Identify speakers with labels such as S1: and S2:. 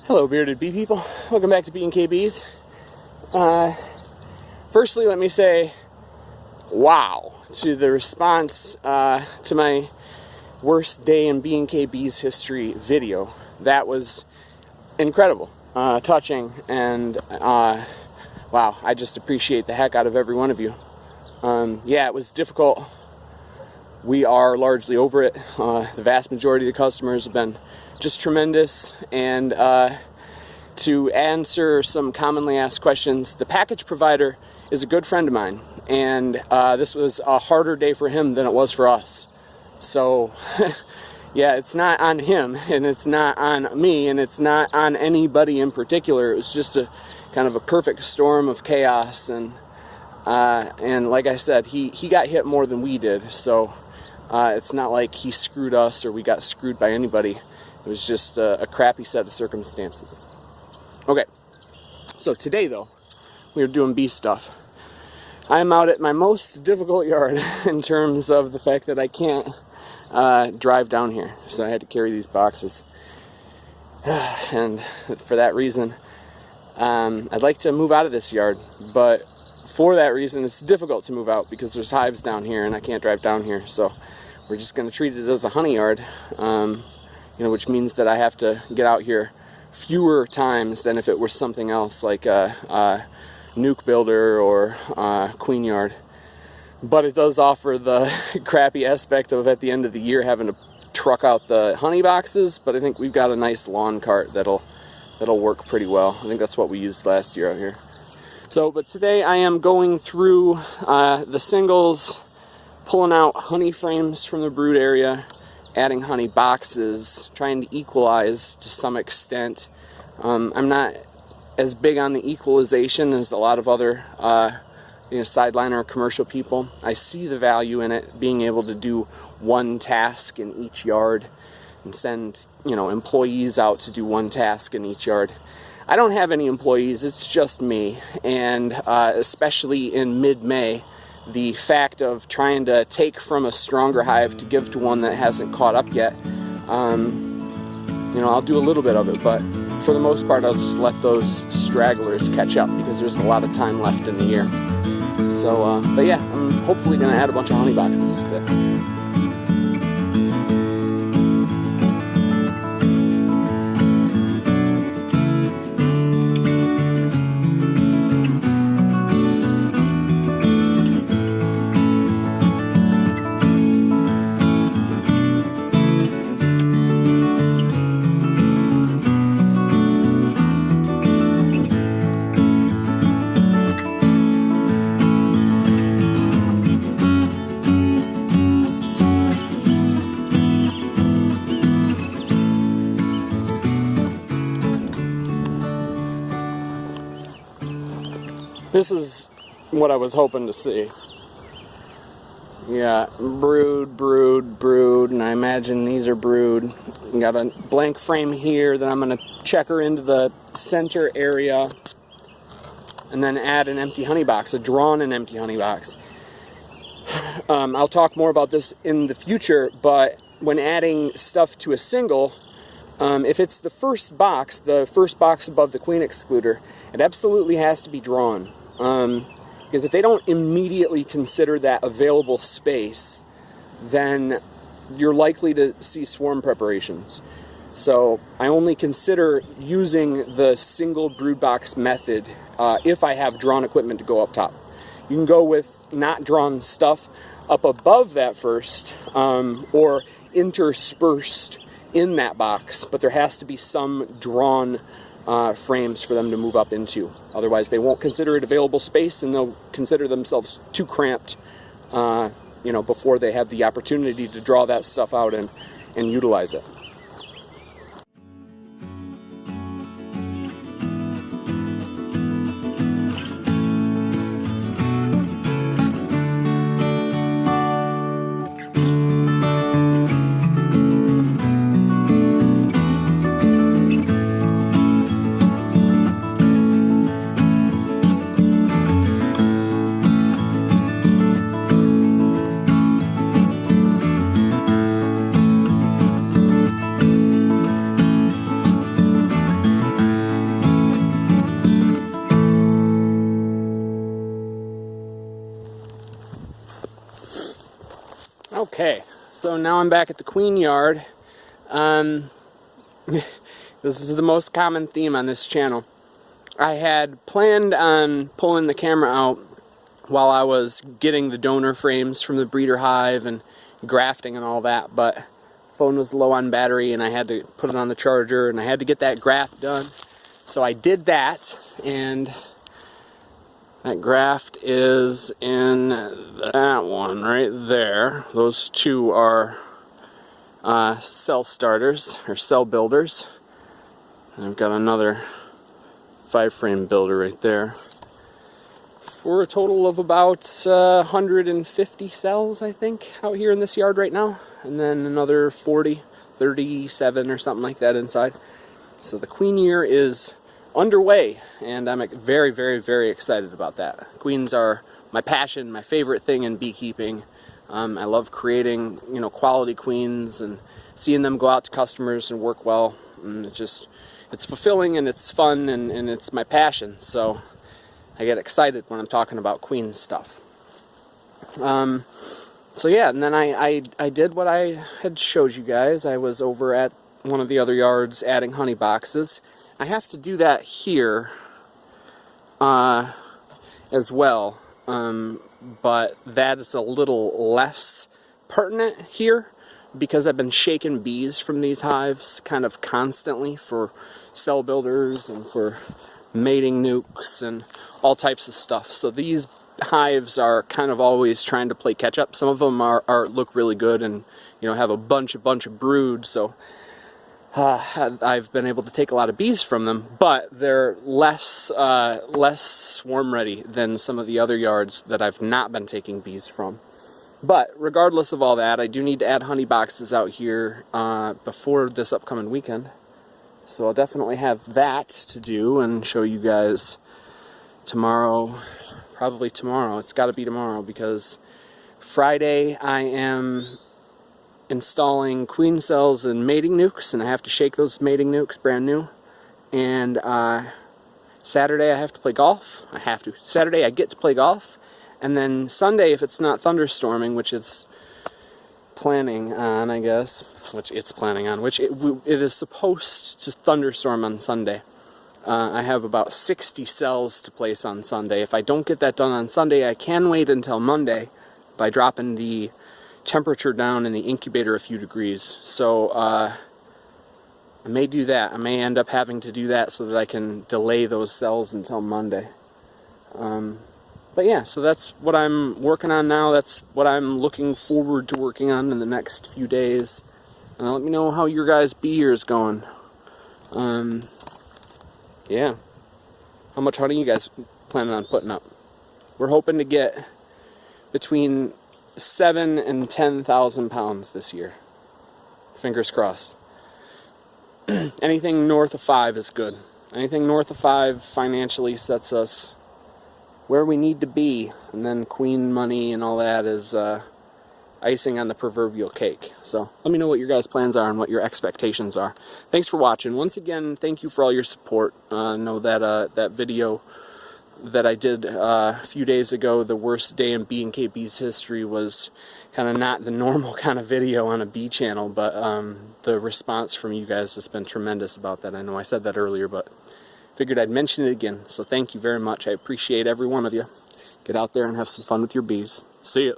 S1: Hello, bearded bee people. Welcome back to B&K Firstly, let me say wow to the response to my worst day in B&K Bees history video. That was incredible, touching, and wow, I just appreciate the heck out of every one of you. Yeah, it was difficult. We are largely over it. The vast majority of the customers have been just tremendous, and to answer some commonly asked questions, the package provider is a good friend of mine, and this was a harder day for him than it was for us. So yeah, it's not on him, and it's not on me, and it's not on anybody in particular. It was just a kind of a perfect storm of chaos, and like I said, he got hit more than we did, so it's not like he screwed us or we got screwed by anybody. It was just a crappy set of circumstances. Okay, so today though, we are doing bee stuff. I'm out at my most difficult yard in terms of the fact that I can't drive down here, so I had to carry these boxes. And for that reason, I'd like to move out of this yard, but for that reason, it's difficult to move out because there's hives down here and I can't drive down here. So we're just going to treat it as a honey yard, which means that I have to get out here fewer times than if it were something else like a nuke builder or queen yard. But it does offer the crappy aspect of at the end of the year having to truck out the honey boxes, but I think we've got a nice lawn cart that'll work pretty well. I think that's what we used last year out here. But today I am going through the singles, pulling out honey frames from the brood area, adding honey boxes, trying to equalize to some extent. I'm not as big on the equalization as a lot of other sideline or commercial people. I see the value in it, being able to do one task in each yard and send employees out to do one task in each yard. I don't have any employees, it's just me, and especially in mid-May, the fact of trying to take from a stronger hive to give to one that hasn't caught up yet, I'll do a little bit of it, but for the most part I'll just let those stragglers catch up because there's a lot of time left in the year. So, but yeah, I'm hopefully going to add a bunch of honey boxes today. This is what I was hoping to see. Yeah, brood, and I imagine these are brood. Got a blank frame here that I'm going to checker into the center area and then add an empty honey box, a drawn and empty honey box. I'll talk more about this in the future, but when adding stuff to a single, if it's the first box above the queen excluder, it absolutely has to be drawn. Because if they don't immediately consider that available space, then you're likely to see swarm preparations. So I only consider using the single brood box method if I have drawn equipment to go up top. You can go with not drawn stuff up above that first, or interspersed in that box, but there has to be some drawn frames for them to move up into. Otherwise they won't consider it available space, and they'll consider themselves too cramped before they have the opportunity to draw that stuff out and utilize it. Okay, so now I'm back at the queen yard. This is the most common theme on this channel. I had planned on pulling the camera out while I was getting the donor frames from the breeder hive and grafting and all that, but the phone was low on battery and I had to put it on the charger and I had to get that graft done. So I did that, and that graft is in that one right there. Those two are cell starters, or cell builders. And I've got another 5-frame builder right there. For a total of about 150 cells, I think, out here in this yard right now. And then another 37 or something like that inside. So the queen year is underway, and I'm very, very, very excited about that. Queens are my passion, my favorite thing in beekeeping. I love creating, quality queens and seeing them go out to customers and work well. And it's fulfilling and it's fun and it's my passion. So I get excited when I'm talking about queen stuff. So yeah, and then I did what I had showed you guys. I was over at one of the other yards adding honey boxes. I have to do that here as well, but that is a little less pertinent here because I've been shaking bees from these hives kind of constantly for cell builders and for mating nukes and all types of stuff. So these hives are kind of always trying to play catch up. Some of them look really good and have a bunch of brood. So I've been able to take a lot of bees from them, but they're less swarm ready than some of the other yards that I've not been taking bees from. But regardless of all that, I do need to add honey boxes out here before this upcoming weekend. So I'll definitely have that to do and show you guys tomorrow. Probably tomorrow. It's got to be tomorrow because Friday I am installing queen cells and mating nukes, and I have to shake those mating nukes brand new. And Saturday I have to play golf. Saturday I get to play golf, and then Sunday, if it's not thunderstorming, which it's planning on, I guess, which it is supposed to thunderstorm on Sunday. I have about 60 cells to place on Sunday. If I don't get that done on Sunday, I can wait until Monday by dropping the temperature down in the incubator a few degrees. So I may do that. I may end up having to do that so that I can delay those cells until Monday. But yeah, so that's what I'm working on now. That's what I'm looking forward to working on in the next few days. And let me know how your guys' bee year is going. Yeah. How much honey you guys planning on putting up? We're hoping to get between 7,000 and 10,000 pounds this year. Fingers crossed. Anything north of 5 is good. Anything north of 5 financially sets us where we need to be, and then queen money and all that is icing on the proverbial cake. So let me know what your guys' plans are and what your expectations are. Thanks for watching. Once again, thank you for all your support. I know that that video that I did a few days ago, the worst day in B&K Bees history, was kind of not the normal kind of video on a bee channel, but the response from you guys has been tremendous about that. I know I said that earlier, but figured I'd mention it again. So thank you very much. I appreciate every one of you. Get out there and have some fun with your bees. See ya.